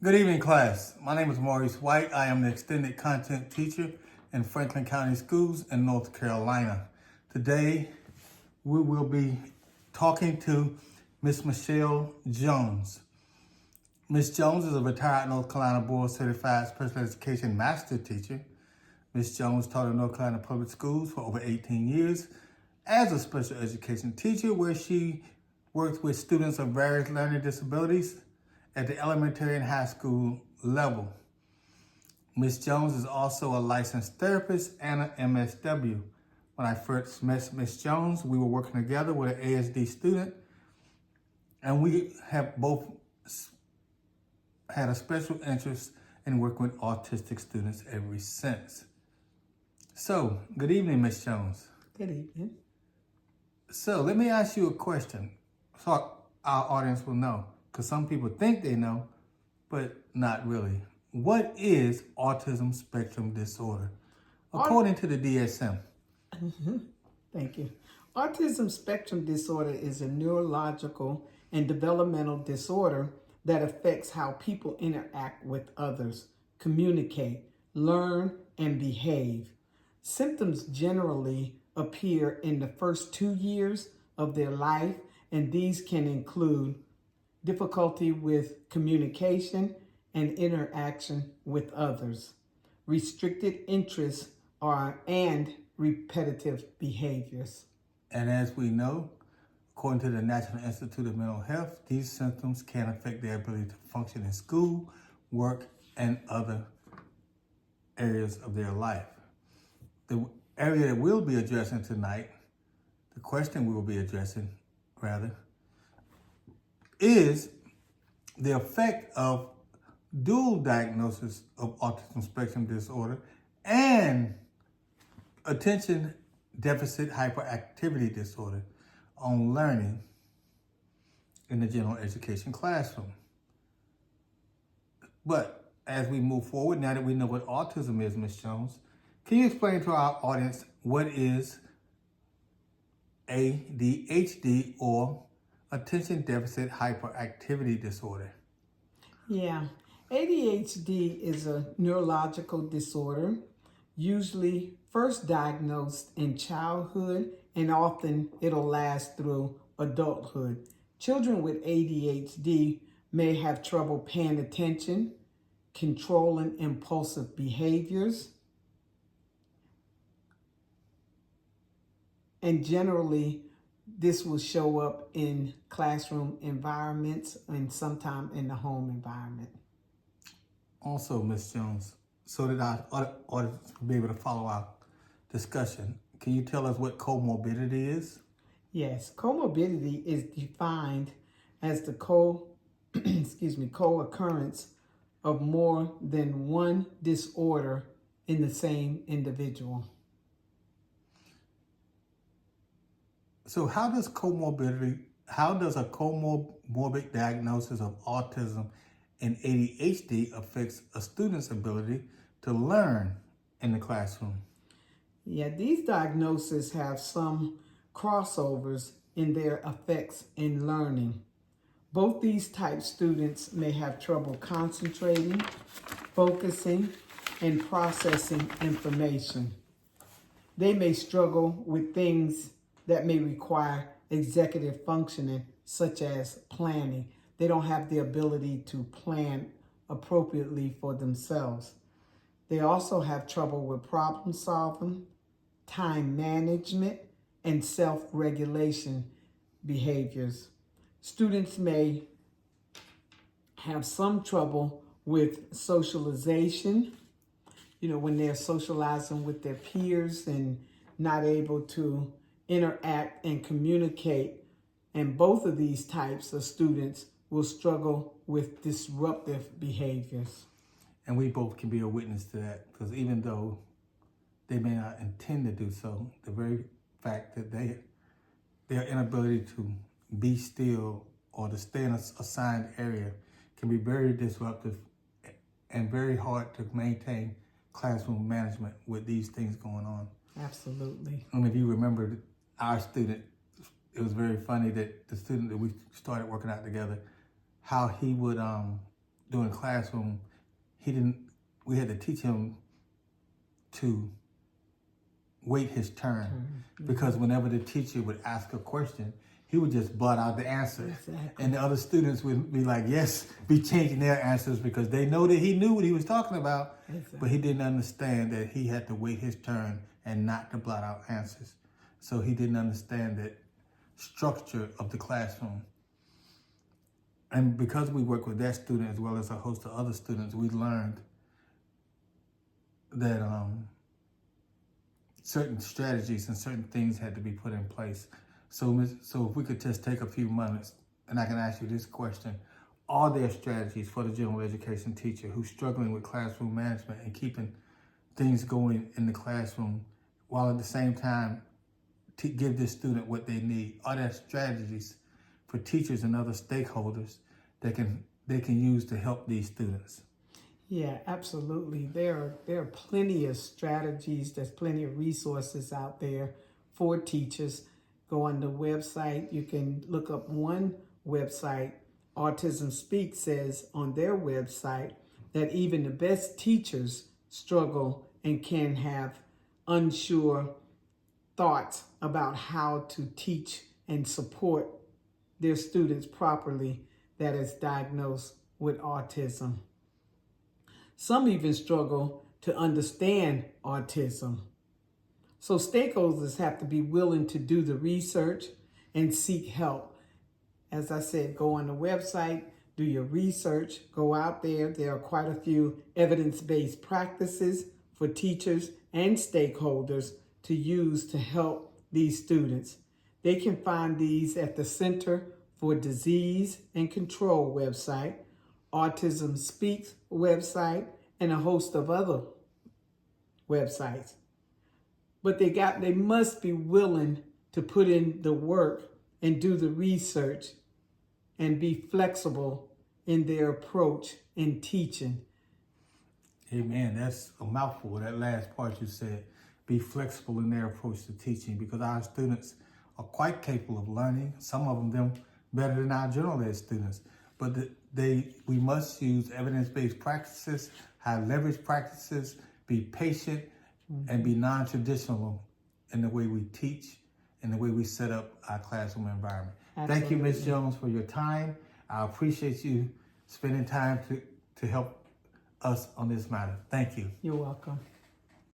Good evening, class. My name is Maurice White. I am the extended content teacher in Franklin County Schools in North Carolina. Today, we will be talking to Miss Michelle Jones. Miss Jones is a retired North Carolina Board Certified Special Education Master Teacher. Miss Jones taught in North Carolina Public Schools for over 18 years as a special education teacher, where she worked with students of various learning disabilities at the elementary and high school level. Ms. Jones is also a licensed therapist and an MSW. When I first met Ms. Jones, we were working together with an ASD student, and we have both had a special interest in working with autistic students ever since. So, good evening, Ms. Jones. Good evening. So, let me ask you a question so our audience will know, because some people think they know, but not really. What is autism spectrum disorder, according to the DSM? Thank you. Autism spectrum disorder is a neurological and developmental disorder that affects how people interact with others, communicate, learn, and behave. Symptoms generally appear in the first 2 years of their life, and these can include difficulty with communication and interaction with others, restricted interests, and repetitive behaviors. And as we know, according to the National Institute of Mental Health, these symptoms can affect their ability to function in school, work, and other areas of their life. The area that we'll be addressing tonight, the question we will be addressing, rather, is the effect of dual diagnosis of autism spectrum disorder and attention deficit hyperactivity disorder on learning in the general education classroom. But as we move forward, now that we know what autism is, Ms. Jones, can you explain to our audience what is ADHD, or attention deficit hyperactivity disorder? Yeah, ADHD is a neurological disorder, usually first diagnosed in childhood, and often it'll last through adulthood. Children with ADHD may have trouble paying attention, controlling impulsive behaviors, and generally this will show up in classroom environments and sometimes in the home environment. Also, Ms. Jones, so that our audience will be able to follow our discussion, can you tell us what comorbidity is? Yes, comorbidity is defined as the co-occurrence of more than one disorder in the same individual. So how does a comorbid diagnosis of autism and ADHD affects a student's ability to learn in the classroom? Yeah, these diagnoses have some crossovers in their effects in learning. Both these type students may have trouble concentrating, focusing, and processing information. They may struggle with things that may require executive functioning, such as planning. They don't have the ability to plan appropriately for themselves. They also have trouble with problem solving, time management, and self-regulation behaviors. Students may have some trouble with socialization, when they're socializing with their peers and not able to interact and communicate. And both of these types of students will struggle with disruptive behaviors. And we both can be a witness to that, because even though they may not intend to do so, the very fact that their inability to be still or to stay in a assigned area can be very disruptive and very hard to maintain classroom management with these things going on. Absolutely. And if you remember our student, it was very funny that the student that we started working out together, how he would during classroom, we had to teach him to wait his turn, because whenever the teacher would ask a question, he would just blurt out the answer. Exactly. And the other students would be like, yes, be changing their answers because they know that he knew what he was talking about, but he didn't understand that he had to wait his turn and not to blot out answers. So he didn't understand that structure of the classroom. And because we work with that student as well as a host of other students, we learned that certain strategies and certain things had to be put in place. So if we could just take a few moments, and I can ask you this question: are there strategies for the general education teacher who's struggling with classroom management and keeping things going in the classroom while at the same time to give this student what they need? Are there strategies for teachers and other stakeholders that they can use to help these students? Yeah, absolutely. There are plenty of strategies. There's plenty of resources out there for teachers. Go on the website. You can look up one website. Autism Speak says on their website that even the best teachers struggle and can have unsure thoughts about how to teach and support their students properly that is diagnosed with autism. Some even struggle to understand autism. So stakeholders have to be willing to do the research and seek help. As I said, go on the website, do your research, go out there. There are quite a few evidence-based practices for teachers and stakeholders to use to help these students. They can find these at the Center for Disease and Control website, Autism Speaks website, and a host of other websites. But they must be willing to put in the work and do the research and be flexible in their approach in teaching. Amen. That's a mouthful, that last part you said. Be flexible in their approach to teaching, because our students are quite capable of learning, some of them better than our general ed students. But we must use evidence-based practices, high leverage practices, be patient, and be non-traditional in the way we teach and the way we set up our classroom environment. Absolutely. Thank you, Ms. Jones, for your time. I appreciate you spending time to help us on this matter. Thank you. You're welcome.